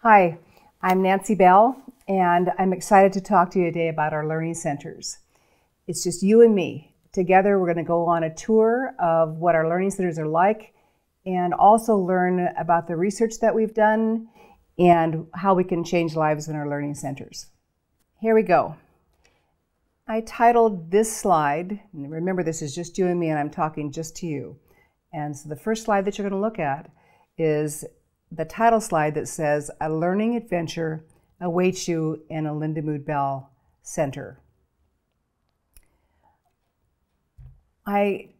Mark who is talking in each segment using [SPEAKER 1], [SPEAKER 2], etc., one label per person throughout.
[SPEAKER 1] Hi, I'm Nancy Bell, and I'm excited to talk to you today about our learning centers. It's just you and me. Together, we're going to go on a tour of what our learning centers are like and also learn about the research that we've done and how we can change lives in our learning centers. Here we go. I titled this slide, and remember this is just you and me and I'm talking just to you. And so the first slide that you're going to look at is the title slide that says, "A Learning Adventure Awaits You in a Lindamood-Bell Center." I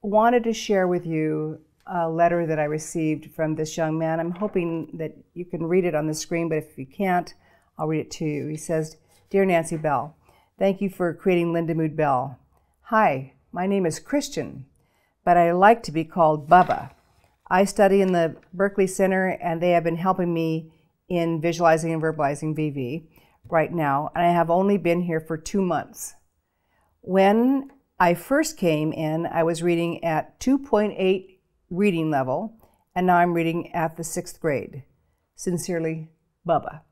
[SPEAKER 1] wanted to share with you a letter that I received from this young man. I'm hoping that you can read it on the screen, but if you can't, I'll read it to you. He says, "Dear Nancy Bell, thank you for creating Lindamood-Bell. Hi, my name is Christian, but I like to be called Bubba. I study in the Berkeley Center, and they have been helping me in visualizing and verbalizing VV right now, and I have only been here for 2 months. When I first came in, I was reading at 2.8 reading level, and now I'm reading at the 6th grade. Sincerely, Bubba."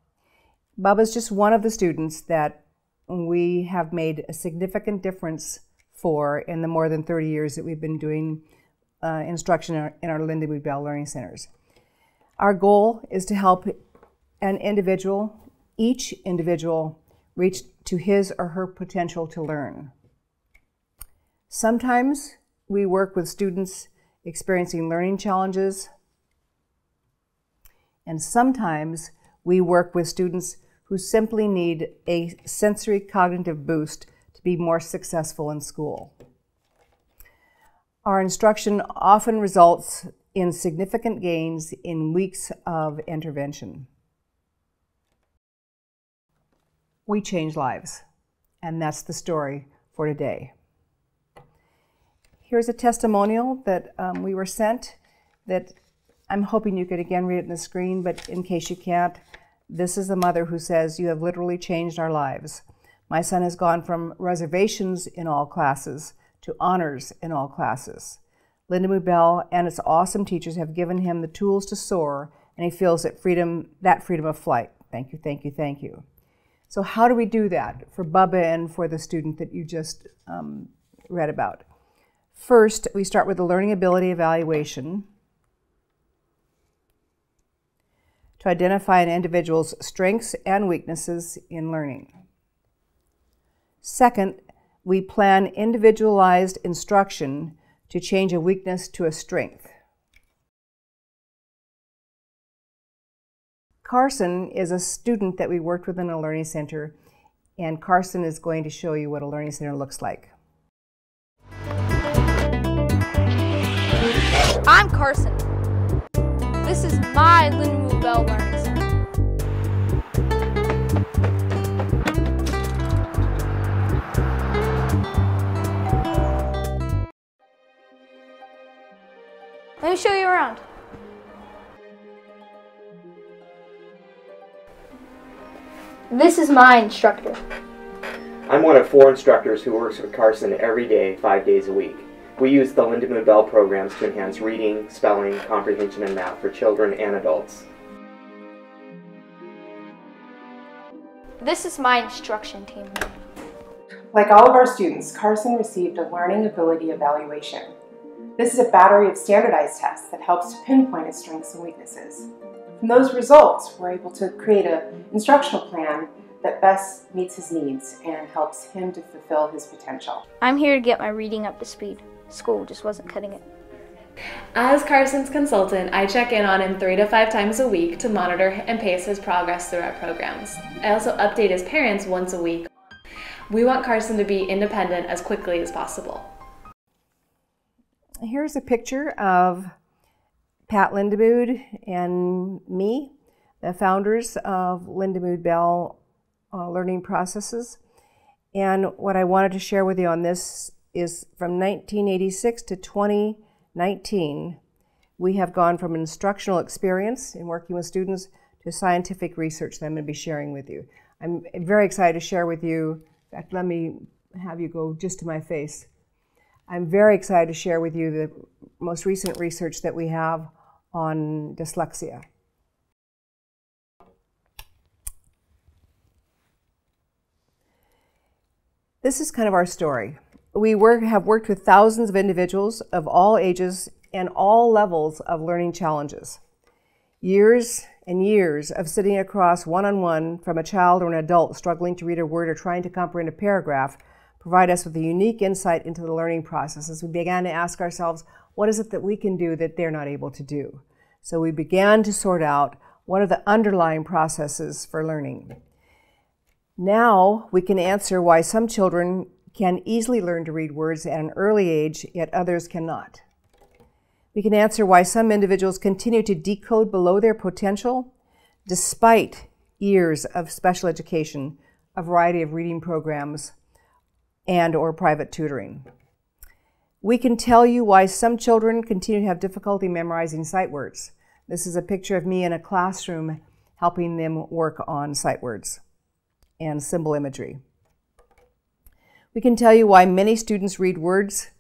[SPEAKER 1] Bubba's just one of the students that we have made a significant difference for in the more than 30 years that we've been doing instruction in our Lindamood-Bell Learning Centers. Our goal is to help each individual, reach to his or her potential to learn. Sometimes we work with students experiencing learning challenges, and sometimes we work with students who simply need a sensory cognitive boost to be more successful in school. Our instruction often results in significant gains in weeks of intervention. We change lives, and that's the story for today. Here's a testimonial that we were sent that I'm hoping you could again read it on the screen, but in case you can't, this is a mother who says, "You have literally changed our lives. My son has gone from reservations in all classes to honors in all classes. Lindamood-Bell and its awesome teachers have given him the tools to soar, and he feels that freedom of flight. Thank you, thank you, thank you." So how do we do that for Bubba and for the student that you just read about? First, we start with the learning ability evaluation to identify an individual's strengths and weaknesses in learning. Second, we plan individualized instruction to change a weakness to a strength. Carson is a student that we worked with in a learning center, and Carson is going to show you what a learning center looks like.
[SPEAKER 2] I'm Carson. This is my Lindamood-Bell Learning Center. Let me show you around. This is my instructor.
[SPEAKER 3] I'm one of 4 instructors who works with Carson every day, 5 days a week. We use the Lindamood-Bell programs to enhance reading, spelling, comprehension, and math for children and adults.
[SPEAKER 2] This is my instruction team.
[SPEAKER 4] Like all of our students, Carson received a learning ability evaluation. This is a battery of standardized tests that helps to pinpoint his strengths and weaknesses. From those results, we're able to create an instructional plan that best meets his needs and helps him to fulfill his potential.
[SPEAKER 2] I'm here to get my reading up to speed. School just wasn't cutting it.
[SPEAKER 5] As Carson's consultant, I check in on him 3 to 5 times a week to monitor and pace his progress through our programs. I also update his parents once a week. We want Carson to be independent as quickly as possible.
[SPEAKER 1] Here's a picture of Pat Lindamood and me, the founders of Lindamood-Bell Learning Processes. And what I wanted to share with you on this is from 1986 to 2019, we have gone from instructional experience in working with students to scientific research that I'm going to be sharing with you. I'm very excited to share with you, in fact, let me have you go just to my face. I'm very excited to share with you the most recent research that we have on dyslexia. This is kind of our story. We have worked with thousands of individuals of all ages and all levels of learning challenges. Years and years of sitting across one-on-one from a child or an adult struggling to read a word or trying to comprehend a paragraph provide us with a unique insight into the learning process as we began to ask ourselves, what is it that we can do that they're not able to do? So we began to sort out what are the underlying processes for learning. Now we can answer why some children can easily learn to read words at an early age, yet others cannot. We can answer why some individuals continue to decode below their potential despite years of special education, a variety of reading programs, and/or private tutoring. We can tell you why some children continue to have difficulty memorizing sight words. This is a picture of me in a classroom helping them work on sight words and symbol imagery. We can tell you why many students read words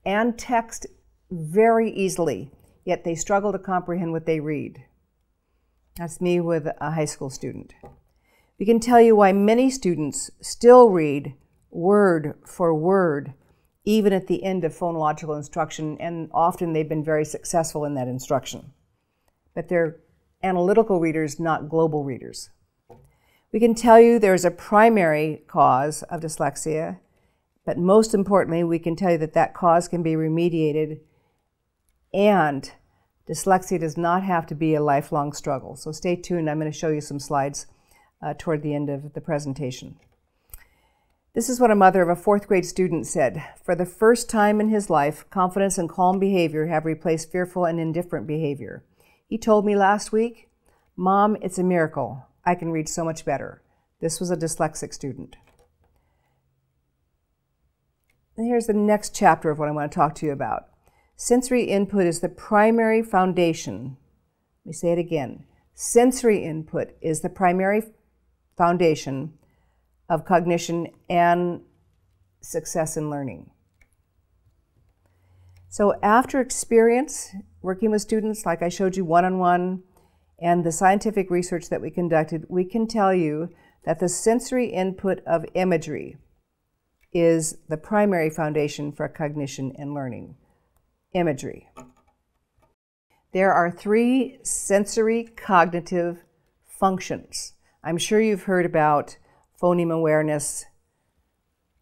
[SPEAKER 1] and text very easily, yet they struggle to comprehend what they read. That's me with a high school student. We can tell you why many students still read word for word, even at the end of phonological instruction, and often they've been very successful in that instruction. But they're analytical readers, not global readers. We can tell you there's a primary cause of dyslexia, but most importantly, we can tell you that that cause can be remediated, and dyslexia does not have to be a lifelong struggle. So stay tuned. I'm going to show you some slides toward the end of the presentation. This is what a mother of a 4th grade student said. For the first time in his life, confidence and calm behavior have replaced fearful and indifferent behavior. He told me last week, "Mom, it's a miracle. I can read so much better." This was a dyslexic student. And here's the next chapter of what I want to talk to you about. Sensory input is the primary foundation. Let me say it again. Sensory input is the primary foundation of cognition and success in learning. So after experience working with students, like I showed you one-on-one, and the scientific research that we conducted, we can tell you that the sensory input of imagery is the primary foundation for cognition and learning. Imagery. There are 3 sensory cognitive functions. I'm sure you've heard about phoneme awareness.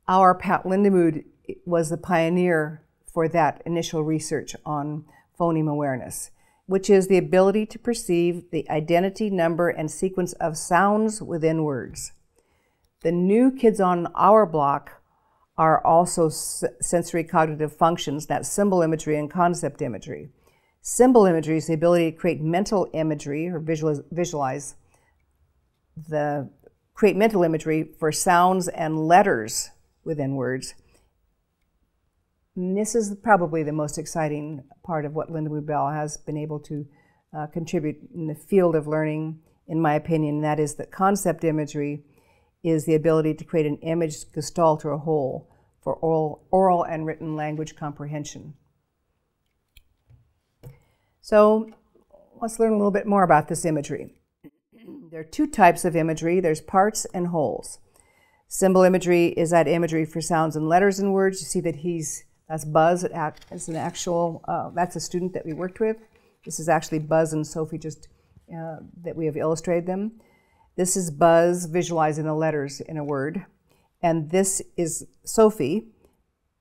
[SPEAKER 1] Our Pat Lindamood was the pioneer for that initial research on phoneme awareness, which is the ability to perceive the identity, number, and sequence of sounds within words. The new kids on our block are also sensory cognitive functions, that's symbol imagery and concept imagery. Symbol imagery is the ability to create mental imagery or create mental imagery for sounds and letters within words. And this is probably the most exciting part of what Lindamood-Bell has been able to contribute in the field of learning, in my opinion, and that is that concept imagery is the ability to create an image gestalt or a whole for oral and written language comprehension. So let's learn a little bit more about this imagery. There are 2 types of imagery. There's parts and wholes. Symbol imagery is that imagery for sounds and letters in words. You see that that's Buzz. It's an actual, that's a student that we worked with. This is actually Buzz and Sophie that we have illustrated them. This is Buzz visualizing the letters in a word. And this is Sophie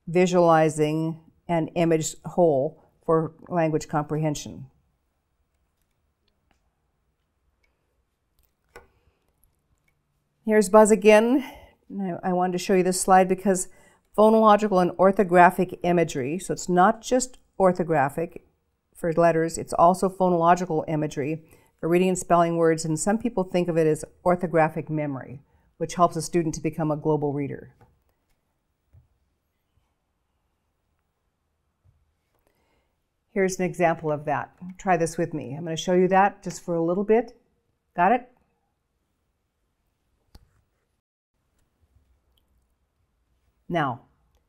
[SPEAKER 1] visualizing an image whole for language comprehension. Here's Buzz again. I wanted to show you this slide because phonological and orthographic imagery, so it's not just orthographic for letters, it's also phonological imagery for reading and spelling words, and some people think of it as orthographic memory, which helps a student to become a global reader. Here's an example of that. Try this with me. I'm going to show you that just for a little bit. Got it? Now,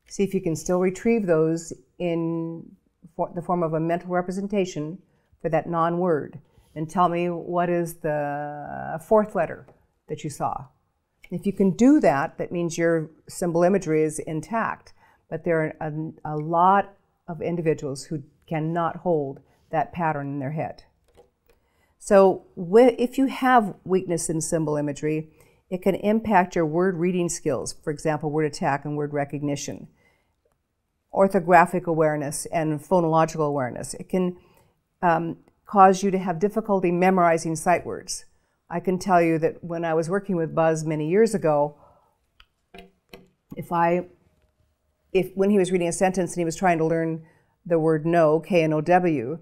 [SPEAKER 1] see if you can still retrieve those in the form of a mental representation for that non-word. And tell me what is the 4th letter that you saw. If you can do that, that means your symbol imagery is intact. But there are a lot of individuals who cannot hold that pattern in their head. So if you have weakness in symbol imagery, it can impact your word reading skills, for example, word attack and word recognition, orthographic awareness and phonological awareness. It can cause you to have difficulty memorizing sight words. I can tell you that when I was working with Buzz many years ago, when he was reading a sentence and he was trying to learn the word no, K-N-O-W,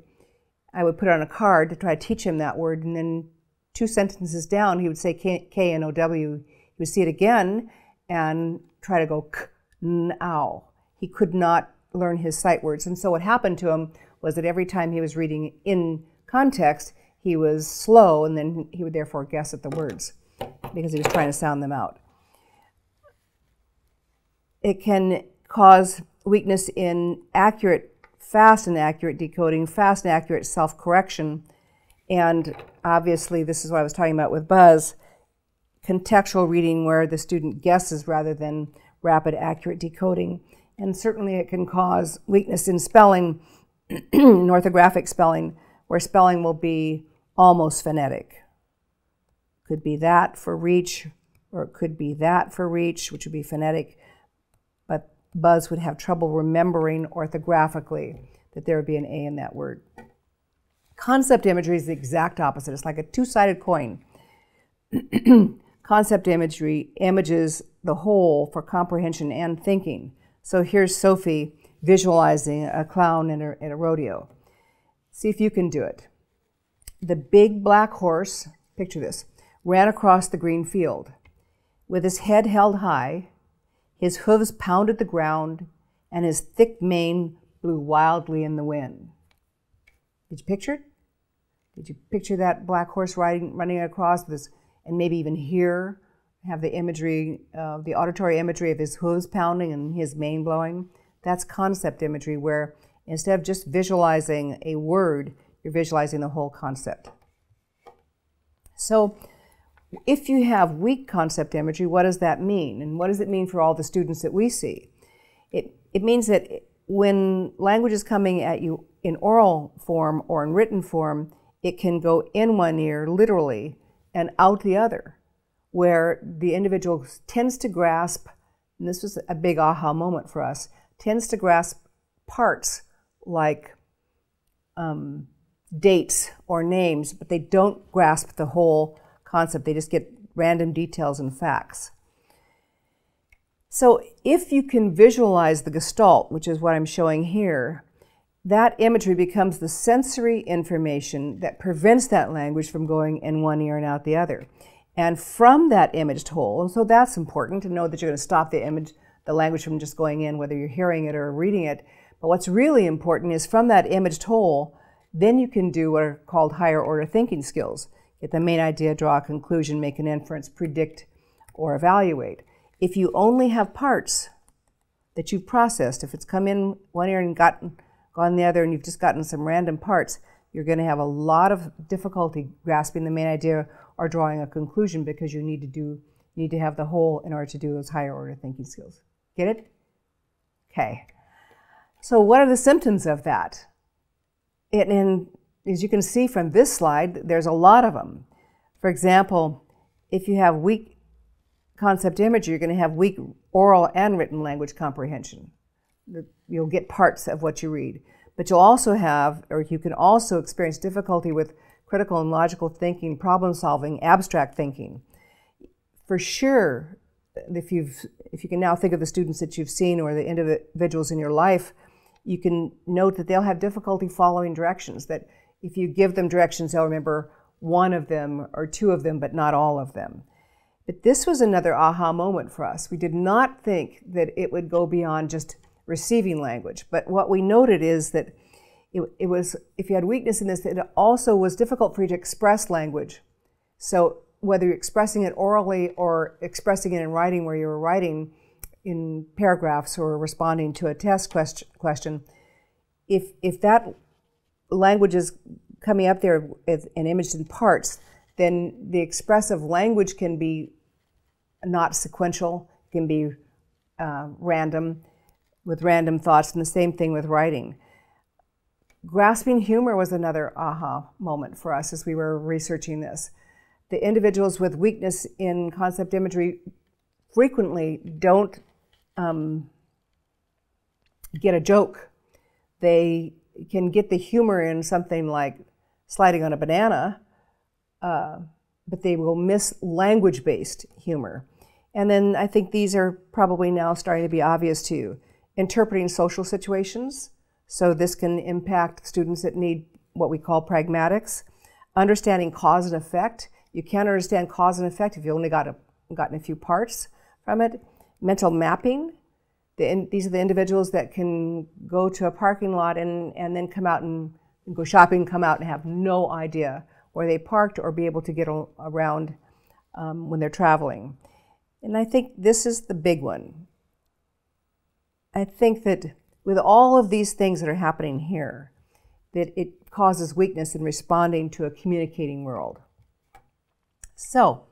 [SPEAKER 1] I would put it on a card to try to teach him that word, and then 2 sentences down, he would say K-N-O-W. He would see it again and try to go k-n-ow. He could not learn his sight words. And so what happened to him was that every time he was reading in context, he was slow, and then he would therefore guess at the words because he was trying to sound them out. It can cause weakness in fast and accurate decoding, fast and accurate self-correction, and obviously this is what I was talking about with Buzz, contextual reading where the student guesses rather than rapid, accurate decoding. And certainly it can cause weakness in spelling, in orthographic spelling, where spelling will be almost phonetic. Could be that for reach, or it could be that for reach, which would be phonetic, but Buzz would have trouble remembering orthographically that there would be an A in that word. Concept imagery is the exact opposite. It's like a two-sided coin. Concept imagery images the whole for comprehension and thinking. So here's Sophie visualizing a clown in a rodeo. See if you can do it. The big black horse, picture this, ran across the green field. With his head held high, his hooves pounded the ground, and his thick mane blew wildly in the wind. Did you picture it? Did you picture that black horse running across this, and maybe even have the imagery, the auditory imagery of his hooves pounding and his mane blowing? That's concept imagery, where instead of just visualizing a word, you're visualizing the whole concept. So if you have weak concept imagery, what does that mean? And what does it mean for all the students that we see? It means that when language is coming at you in oral form or in written form, it can go in one ear, literally, and out the other, where the individual tends to grasp, and this was a big aha moment for us, tends to grasp parts like dates or names, but they don't grasp the whole concept. They just get random details and facts. So if you can visualize the gestalt, which is what I'm showing here, that imagery becomes the sensory information that prevents that language from going in one ear and out the other. And from that imaged whole, and so that's important to know that you're going to stop the language from just going in, whether you're hearing it or reading it. But what's really important is from that imaged whole, then you can do what are called higher order thinking skills. Get the main idea, draw a conclusion, make an inference, predict, or evaluate. If you only have parts that you've processed, if it's come in one ear and gone the other and you've just gotten some random parts, you're going to have a lot of difficulty grasping the main idea or drawing a conclusion because you need to have the whole in order to do those higher order thinking skills. Get it? Okay. So what are the symptoms of that? As you can see from this slide, there's a lot of them. For example, if you have weak concept imagery, you're going to have weak oral and written language comprehension. You'll get parts of what you read. But you'll also have, or you can also experience difficulty with critical and logical thinking, problem solving, abstract thinking. For sure, if you can now think of the students that you've seen or the individuals in your life, you can note that they'll have difficulty following directions, that if you give them directions, they'll remember one of them or two of them, but not all of them. But this was another aha moment for us. We did not think that it would go beyond just receiving language. But what we noted is that it was, if you had weakness in this, it also was difficult for you to express language. So whether you're expressing it orally or expressing it in writing, where you were writing in paragraphs or responding to a test question, if that language is coming up there and imaged in parts, then the expressive language can be not sequential, it can be random, with random thoughts, and the same thing with writing. Grasping humor was another aha moment for us as we were researching this. The individuals with weakness in concept imagery frequently don't get a joke. They can get the humor in something like sliding on a banana, but they will miss language-based humor. And then I think these are probably now starting to be obvious to you. Interpreting social situations, so this can impact students that need what we call pragmatics. Understanding cause and effect. You can't understand cause and effect if you only gotten a few parts from it. Mental mapping. These are the individuals that can go to a parking lot and then come out and go shopping, come out and have no idea where they parked or be able to get around when they're traveling. And I think this is the big one. I think that with all of these things that are happening here, that it causes weakness in responding to a communicating world. So,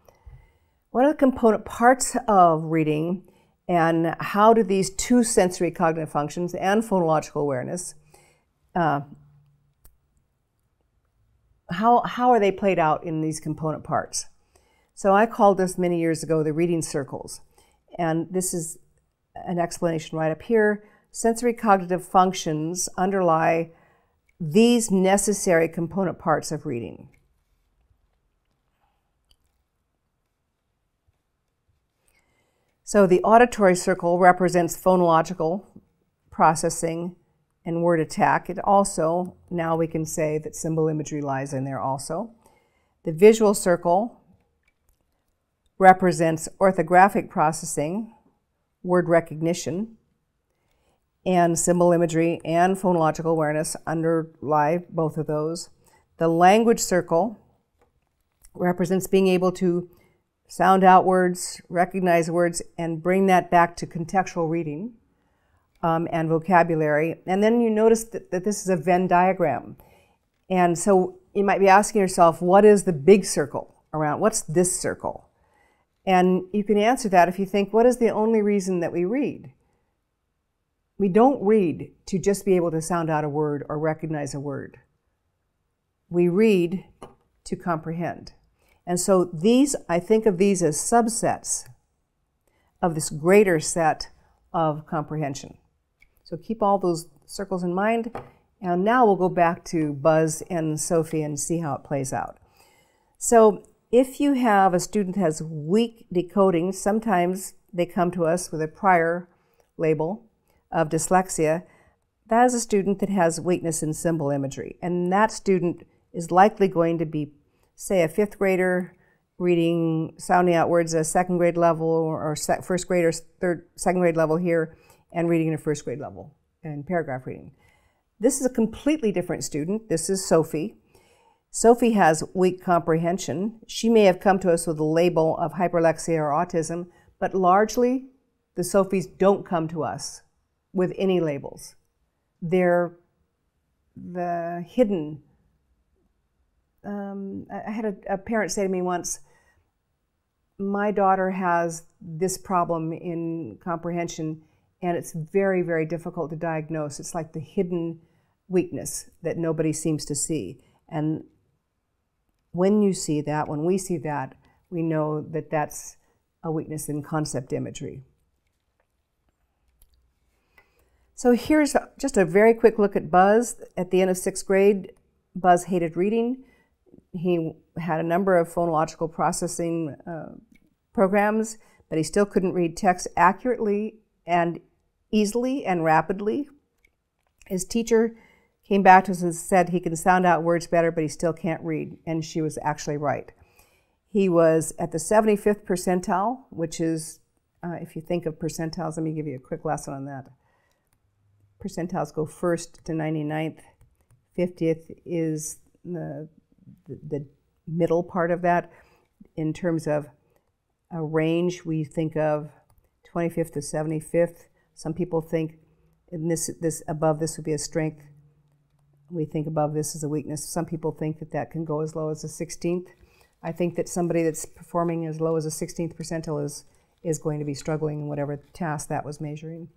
[SPEAKER 1] what are the component parts of reading, and how do these two sensory cognitive functions and phonological awareness, how are they played out in these component parts? So I called this many years ago the reading circles, and this is an explanation right up here. Sensory cognitive functions underlie these necessary component parts of reading. So the auditory circle represents phonological processing and word attack. It also, now we can say that symbol imagery lies in there also. The visual circle represents orthographic processing, word recognition, and symbol imagery and phonological awareness underlie both of those. The language circle represents being able to sound out words, recognize words, and bring that back to contextual reading and vocabulary. And then you notice that this is a Venn diagram. And so you might be asking yourself, what is the big circle around? What's this circle? And you can answer that if you think, what is the only reason that we read? We don't read to just be able to sound out a word or recognize a word. We read to comprehend. And so these, I think of these as subsets of this greater set of comprehension. So keep all those circles in mind. And now we'll go back to Buzz and Sophie and see how it plays out. So if you have a student that has weak decoding, sometimes they come to us with a prior label of dyslexia. That is a student that has weakness in symbol imagery. And that student is likely going to be, say, a fifth grader reading, sounding out words at a second grade level, or first grade or second grade level here, and reading at a first grade level in paragraph reading. This is a completely different student. This is Sophie. Sophie has weak comprehension. She may have come to us with a label of hyperlexia or autism, but largely the Sophies don't come to us with any labels. They're the hidden. I had a parent say to me once, my daughter has this problem in comprehension and it's very, very difficult to diagnose. It's like the hidden weakness that nobody seems to see. And when you see that, when we see that, we know that that's a weakness in concept imagery. So here's just a very quick look at Buzz. At the end of 6th grade, Buzz hated reading. He had a number of phonological processing programs, but he still couldn't read text accurately and easily and rapidly. His teacher came back to us and said he can sound out words better, but he still can't read, and she was actually right. He was at the 75th percentile, which is, if you think of percentiles, let me give you a quick lesson on that. Percentiles go 1st to 99th. 50th is the middle part of that. In terms of a range, we think of 25th to 75th. Some people think in this above this would be a strength. We think above this is a weakness. Some people think that that can go as low as a 16th. I think that somebody that's performing as low as a 16th percentile is going to be struggling in whatever task that was measuring,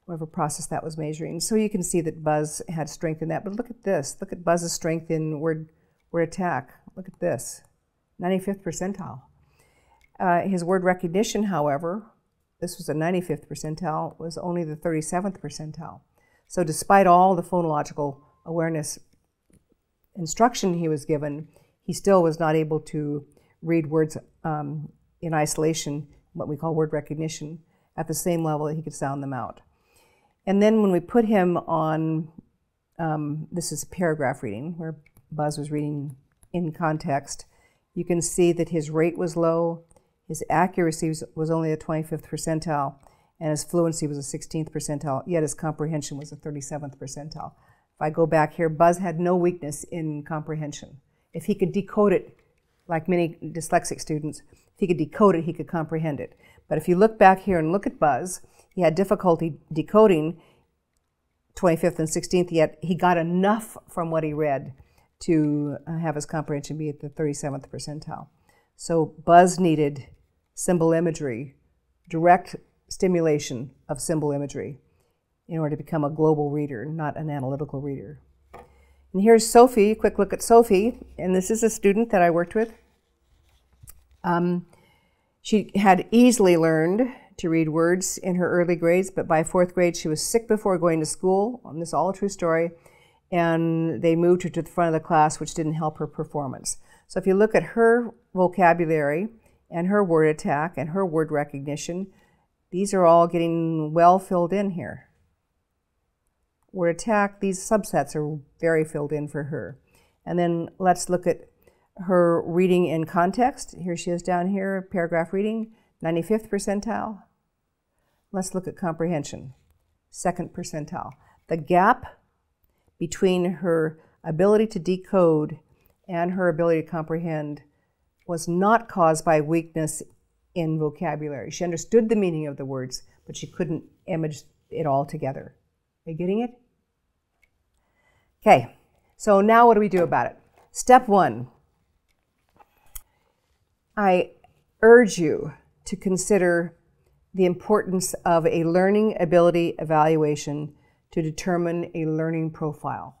[SPEAKER 1] whatever process that was measuring. So you can see that Buzz had strength in that. But look at this. Look at Buzz's strength in word attack. Look at this, 95th percentile. His word recognition, however, this was a 95th percentile, was only the 37th percentile. So despite all the phonological awareness instruction he was given, he still was not able to read words in isolation, what we call word recognition, at the same level that he could sound them out. And then when we put him on, this is paragraph reading, where Buzz was reading in context, you can see that his rate was low, his accuracy was only the 25th percentile, and his fluency was the 16th percentile, yet his comprehension was the 37th percentile. If I go back here, Buzz had no weakness in comprehension. If he could decode it, like many dyslexic students, if he could decode it, he could comprehend it. But if you look back here and look at Buzz, he had difficulty decoding 25th and 16th, yet he got enough from what he read to have his comprehension be at the 37th percentile. So Buzz needed symbol imagery, direct stimulation of symbol imagery in order to become a global reader, not an analytical reader. And here's Sophie, quick look at Sophie, and this is a student that I worked with. She had easily learned to read words in her early grades, but by 4th grade she was sick before going to school, and this is all a true story, and they moved her to the front of the class, which didn't help her performance. So if you look at her vocabulary and her word attack and her word recognition, these are all getting well filled in here. Word attack, these subsets are very filled in for her. And then let's look at her reading in context. Here she is down here, paragraph reading, 95th percentile. Let's look at comprehension, 2nd percentile. The gap between her ability to decode and her ability to comprehend was not caused by weakness in vocabulary. She understood the meaning of the words, but she couldn't image it all together. Are you getting it? Okay, so now what do we do about it? Step 1. I urge you to consider the importance of a learning ability evaluation to determine a learning profile.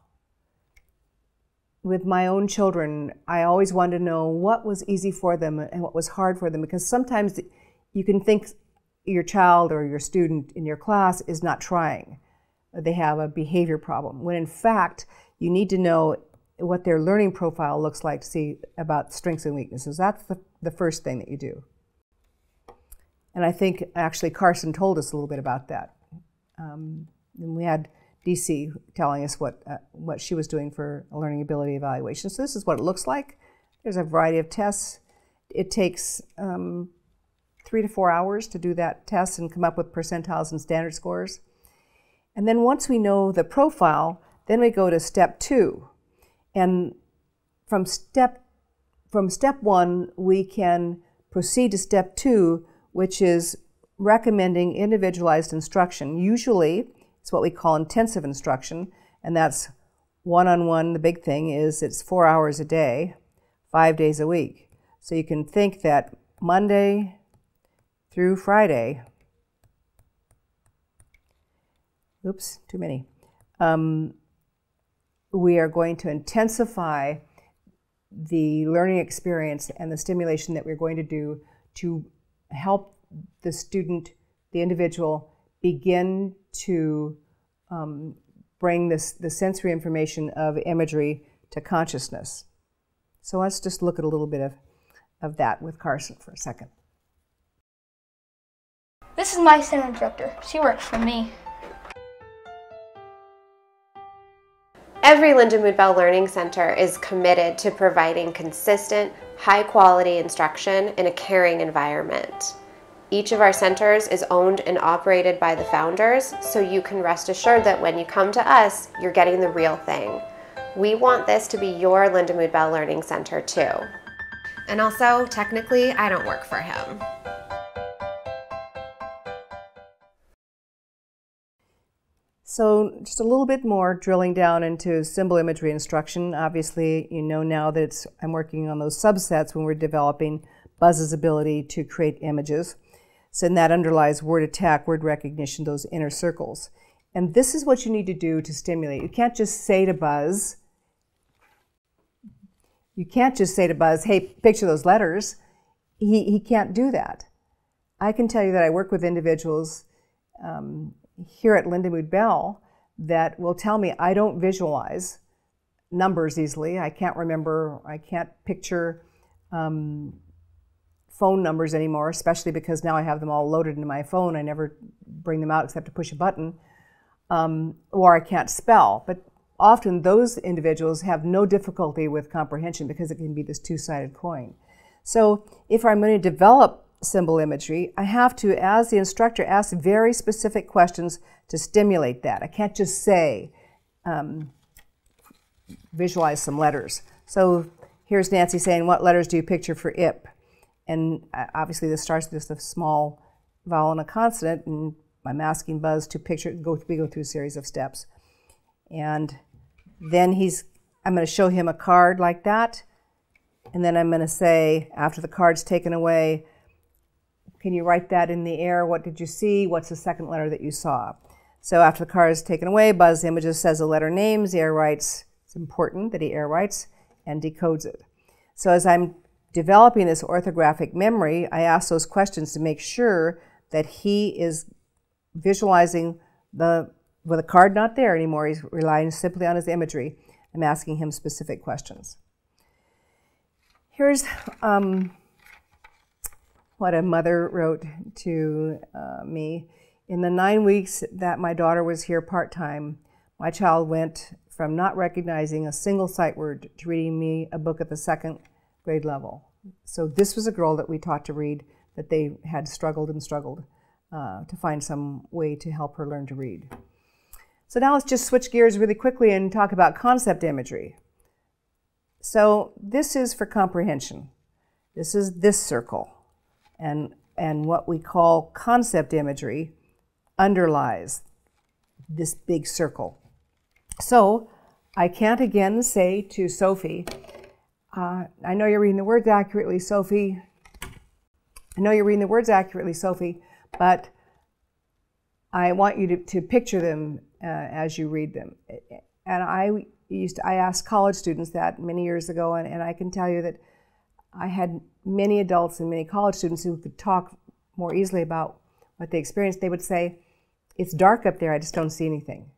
[SPEAKER 1] With my own children, I always wanted to know what was easy for them and what was hard for them, because sometimes you can think your child or your student in your class is not trying. They have a behavior problem, when in fact, you need to know what their learning profile looks like to see about strengths and weaknesses. That's the first thing that you do. And I think actually Carson told us a little bit about that. And we had DC telling us what she was doing for a learning ability evaluation. So this is what it looks like. There's a variety of tests. It takes 3 to 4 hours to do that test and come up with percentiles and standard scores. And then once we know the profile, then we go to step 2. And from step 1, we can proceed to step 2, which is recommending individualized instruction. Usually, it's what we call intensive instruction, and that's one-on-one. The big thing is it's 4 hours a day, 5 days a week. So you can think that Monday through Friday, oops, too many, we are going to intensify the learning experience and the stimulation that we're going to do to help the student, the individual, begin to bring the sensory information of imagery to consciousness. So let's just look at a little bit of that with Carson for a second.
[SPEAKER 2] This is my center instructor. She works for me.
[SPEAKER 6] Every Lindamood-Bell Learning Center is committed to providing consistent, high-quality instruction in a caring environment. Each of our centers is owned and operated by the founders, so you can rest assured that when you come to us, you're getting the real thing. We want this to be your Lindamood-Bell Learning Center too. And also, technically, I don't work for him.
[SPEAKER 1] So just a little bit more drilling down into symbol imagery instruction. Obviously, you know now that I'm working on those subsets when we're developing Buzz's ability to create images. So that underlies word attack, word recognition, those inner circles. And this is what you need to do to stimulate. You can't just say to Buzz, hey, picture those letters. He can't do that. I can tell you that I work with individuals here at Lindamood-Bell that will tell me I don't visualize numbers easily. I can't remember, I can't picture phone numbers anymore, especially because now I have them all loaded into my phone. I never bring them out except to push a button. Or I can't spell. But often those individuals have no difficulty with comprehension because it can be this two-sided coin. So if I'm going to develop symbol imagery, I have to, as the instructor, ask very specific questions to stimulate that. I can't just say, visualize some letters. So here's Nancy saying, what letters do you picture for IP? And obviously this starts with just a small vowel and a consonant, and I'm asking Buzz to picture, we go through a series of steps. And then I'm going to show him a card like that, and then I'm going to say, after the card's taken away, can you write that in the air? What did you see? What's the second letter that you saw? So after the card is taken away, Buzz Images says the letter names, he air writes, it's important that he air writes, and decodes it. So as I'm developing this orthographic memory, I ask those questions to make sure that he is visualizing with the card not there anymore, he's relying simply on his imagery. I'm asking him specific questions. Here's what a mother wrote to me. In the 9 weeks that my daughter was here part-time, my child went from not recognizing a single sight word to reading me a book at the 2nd grade level. So this was a girl that we taught to read, that they had struggled to find some way to help her learn to read. So now let's just switch gears really quickly and talk about concept imagery. So this is for comprehension. This is this circle. And what we call concept imagery underlies this big circle. So I can't again say to Sophie, I know you're reading the words accurately, Sophie. I know you're reading the words accurately, Sophie, but I want you to picture them as you read them. And I asked college students that many years ago, and I can tell you that I had many adults and many college students who could talk more easily about what they experienced. They would say, it's dark up there, I just don't see anything.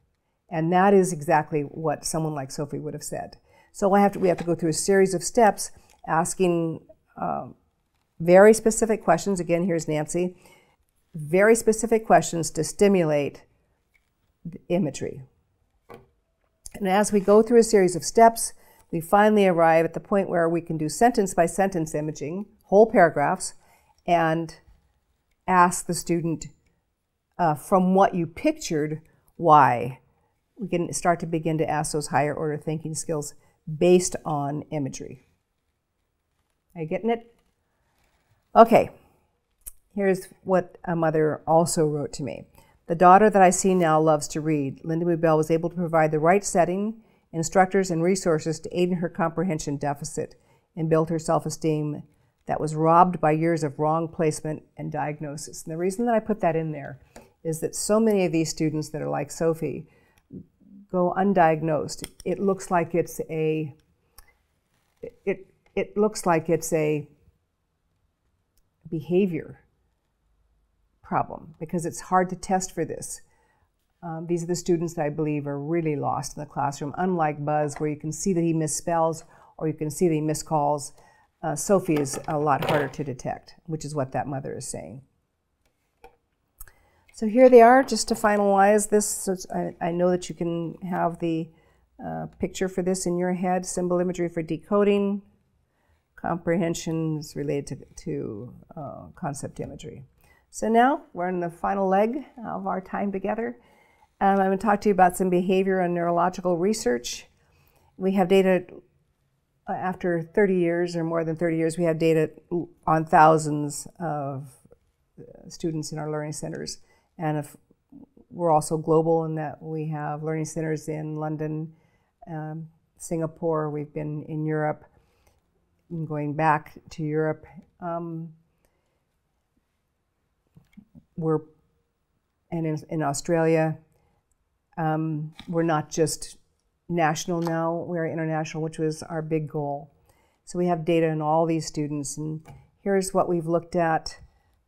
[SPEAKER 1] And that is exactly what someone like Sophie would have said. So we have to go through a series of steps asking very specific questions. Again, here's Nancy. Very specific questions to stimulate the imagery. And as we go through a series of steps, we finally arrive at the point where we can do sentence by sentence imaging, whole paragraphs, and ask the student from what you pictured, why. We can start to begin to ask those higher order thinking skills based on imagery. Are you getting it? Okay, here's what a mother also wrote to me. The daughter that I see now loves to read. Lindamood-Bell was able to provide the right setting, instructors, and resources to aid in her comprehension deficit and build her self-esteem that was robbed by years of wrong placement and diagnosis. And the reason that I put that in there is that so many of these students that are like Sophie go undiagnosed. It looks like it's a behavior problem because it's hard to test for this. These are the students that I believe are really lost in the classroom, unlike Buzz, where you can see that he misspells or you can see that he miscalls. Sophie is a lot harder to detect, which is what that mother is saying. So here they are, just to finalize this. So I know that you can have the picture for this in your head. Symbol imagery for decoding. Comprehension is related to concept imagery. So now we're in the final leg of our time together. I'm going to talk to you about some behavior and neurological research. We have data after 30 years or more than 30 years. We have data on thousands of students in our learning centers. And we're also global in that we have learning centers in London, Singapore. We've been in Europe, going back to Europe. and in Australia, we're not just national now, we're international, which was our big goal. So we have data on all these students, and here's what we've looked at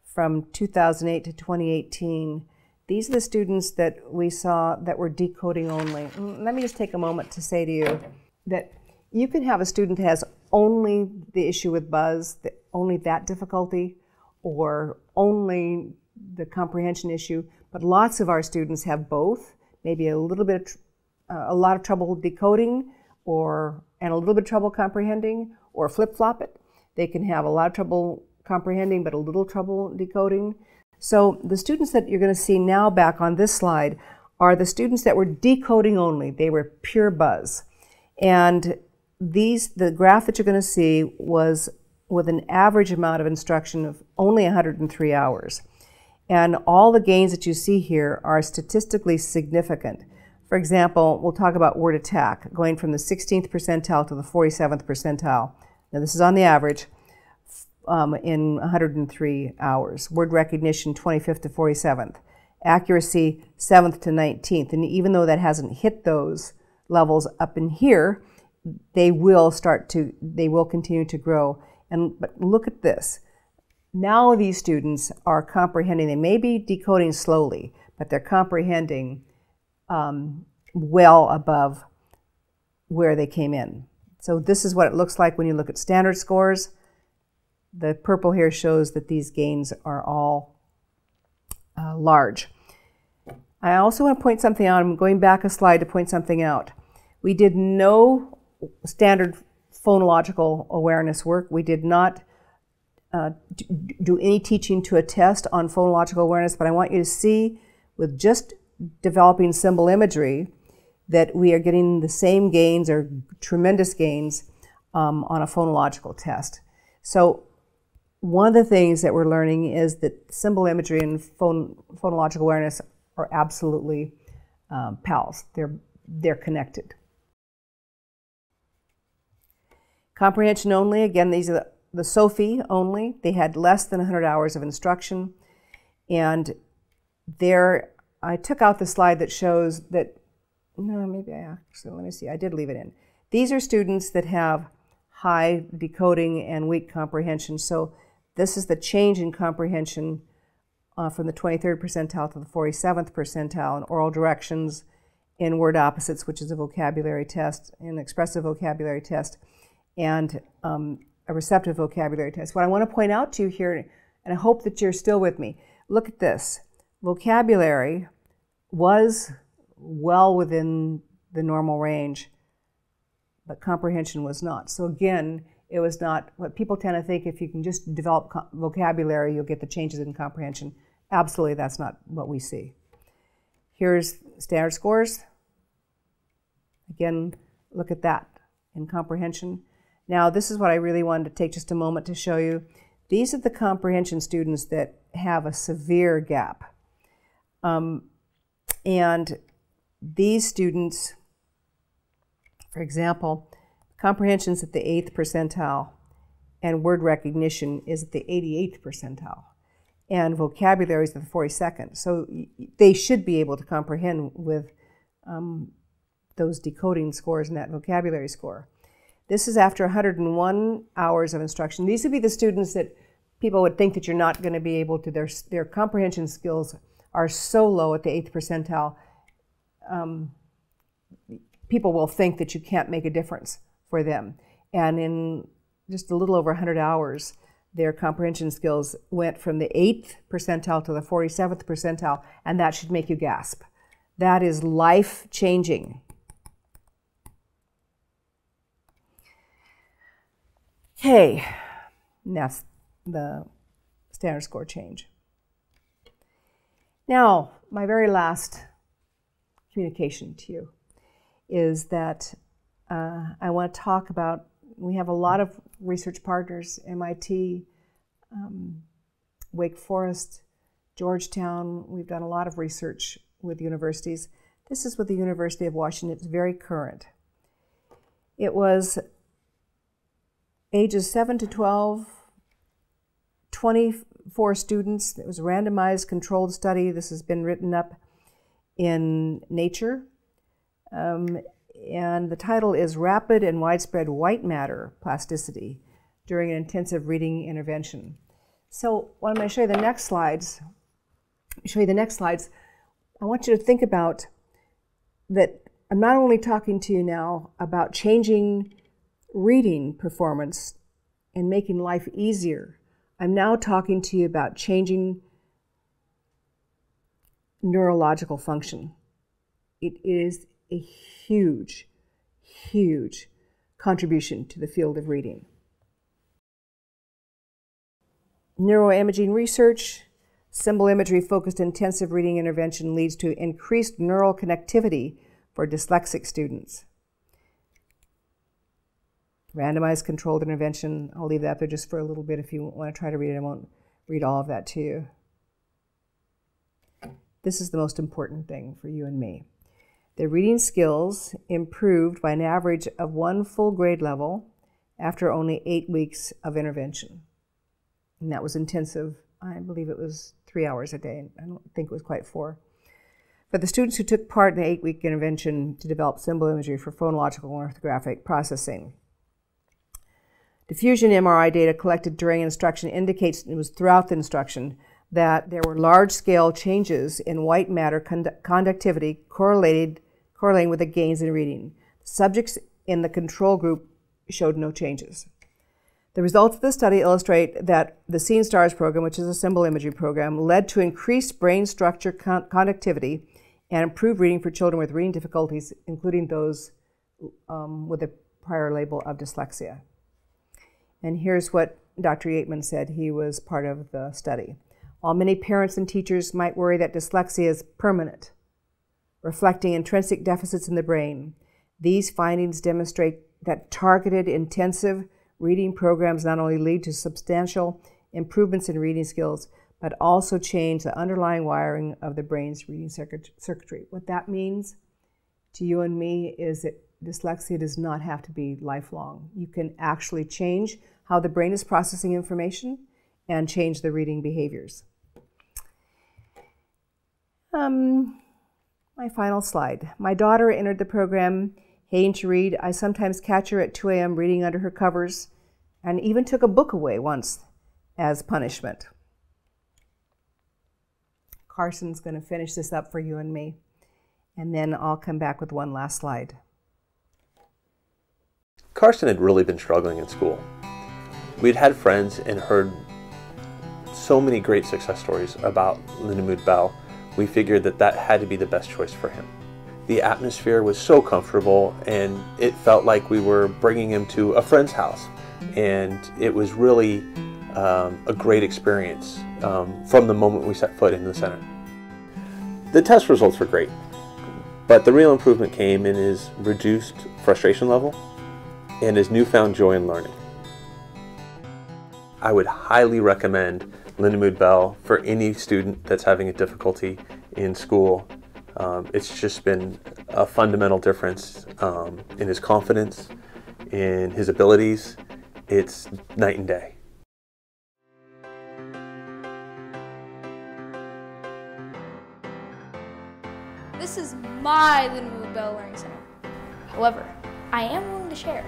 [SPEAKER 1] from 2008 to 2018. These are the students that we saw that were decoding only. Let me just take a moment to say to you that you can have a student that has only the issue with buzz, only that difficulty, or only the comprehension issue, but lots of our students have both, maybe a lot of trouble decoding and a little bit of trouble comprehending, or flip-flop it. They can have a lot of trouble comprehending but a little trouble decoding. So the students that you're going to see now back on this slide are the students that were decoding only. They were pure buzz. And the graph that you're going to see was with an average amount of instruction of only 103 hours. And all the gains that you see here are statistically significant. For example, we'll talk about word attack, going from the 16th percentile to the 47th percentile. Now this is on the average in 103 hours. Word recognition, 25th to 47th. Accuracy, 7th to 19th. And even though that hasn't hit those levels up in here, they will continue to grow. But look at this. Now these students are comprehending. They may be decoding slowly, but they're comprehending well above where they came in. So this is what it looks like when you look at standard scores. The purple here shows that these gains are all large. I also want to point something out. I'm going back a slide to point something out. We did no standard phonological awareness work. We did not do any teaching to a test on phonological awareness, but I want you to see with just developing symbol imagery that we are getting the same gains or tremendous gains on a phonological test. So one of the things that we're learning is that symbol imagery and phonological awareness are absolutely pals. They're connected. Comprehension only, again, these are the SOFI only. They had less than 100 hours of instruction. And there, I took out the slide that shows that, no, maybe let me see, I did leave it in. These are students that have high decoding and weak comprehension. So this is the change in comprehension from the 23rd percentile to the 47th percentile in oral directions, in word opposites, which is a vocabulary test, an expressive vocabulary test, and a receptive vocabulary test. What I want to point out to you here, and I hope that you're still with me, look at this. Vocabulary was well within the normal range, but comprehension was not. So again, it was not what people tend to think, if you can just develop vocabulary, you'll get the changes in comprehension. Absolutely, that's not what we see. Here's standard scores. Again, look at that in comprehension. Now, this is what I really wanted to take just a moment to show you. These are the comprehension students that have a severe gap. And these students, for example, comprehension is at the 8th percentile, and word recognition is at the 88th percentile, and vocabulary is at the 42nd. So they should be able to comprehend with those decoding scores and that vocabulary score. This is after 101 hours of instruction. These would be the students that people would think that you're not going to be able to, their comprehension skills are so low at the 8th percentile, people will think that you can't make a difference for them. And in just a little over 100 hours, their comprehension skills went from the 8th percentile to the 47th percentile, and that should make you gasp. That is life-changing. Okay, and that's the standard score change. Now, my very last communication to you is that I want to talk about, we have a lot of research partners, MIT, Wake Forest, Georgetown. We've done a lot of research with universities. This is with the University of Washington. It's very current. It was ages 7 to 12, 4 students. It was a randomized controlled study. This has been written up in Nature. And the title is Rapid and Widespread White Matter Plasticity During an Intensive Reading Intervention. So when I'm going to show you the next slides, I want you to think about that I'm not only talking to you now about changing reading performance and making life easier. I'm now talking to you about changing neurological function. It is a huge, huge contribution to the field of reading. Neuroimaging research, symbol imagery focused intensive reading intervention leads to increased neural connectivity for dyslexic students. Randomized controlled intervention, I'll leave that there just for a little bit if you want to try to read it. I won't read all of that to you. This is the most important thing for you and me. The reading skills improved by an average of 1 full grade level after only 8 weeks of intervention. And that was intensive. I believe it was 3 hours a day. I don't think it was quite 4. For the students who took part in the 8-week intervention to develop symbol imagery for phonological and orthographic processing. Diffusion MRI data collected during instruction indicates, it was throughout the instruction, that there were large-scale changes in white matter conductivity correlating with the gains in reading. Subjects in the control group showed no changes. The results of the study illustrate that the Seeing Stars program, which is a symbol imagery program, led to increased brain structure conductivity and improved reading for children with reading difficulties, including those with a prior label of dyslexia. And here's what Dr. Yateman said. He was part of the study. While many parents and teachers might worry that dyslexia is permanent, reflecting intrinsic deficits in the brain, these findings demonstrate that targeted intensive reading programs not only lead to substantial improvements in reading skills, but also change the underlying wiring of the brain's reading circuitry. What that means to you and me is that dyslexia does not have to be lifelong. You can actually change how the brain is processing information and change the reading behaviors. My final slide. My daughter entered the program hating to read. I sometimes catch her at 2 a.m. reading under her covers, and even took a book away once as punishment. Carson's going to finish this up for you and me, and then I'll come back with one last slide.
[SPEAKER 7] Carson had really been struggling in school. We'd had friends and heard so many great success stories about Lindamood-Bell. We figured that that had to be the best choice for him. The atmosphere was so comfortable, and it felt like we were bringing him to a friend's house. And it was really a great experience from the moment we set foot in the center. The test results were great, but the real improvement came in his reduced frustration level and his newfound joy in learning. I would highly recommend Lindamood-Bell for any student that's having a difficulty in school. It's just been a fundamental difference in his confidence, in his abilities. It's night and day.
[SPEAKER 2] This is my Lindamood-Bell Learning Center. However, I am willing to share.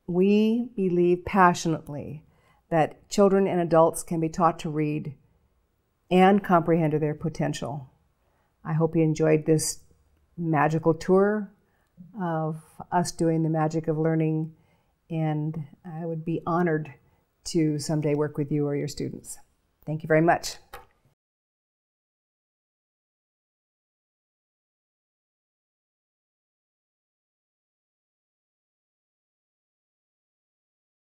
[SPEAKER 1] We believe passionately that children and adults can be taught to read and comprehend their potential. I hope you enjoyed this magical tour of us doing the magic of learning, and I would be honored to someday work with you or your students. Thank you very much.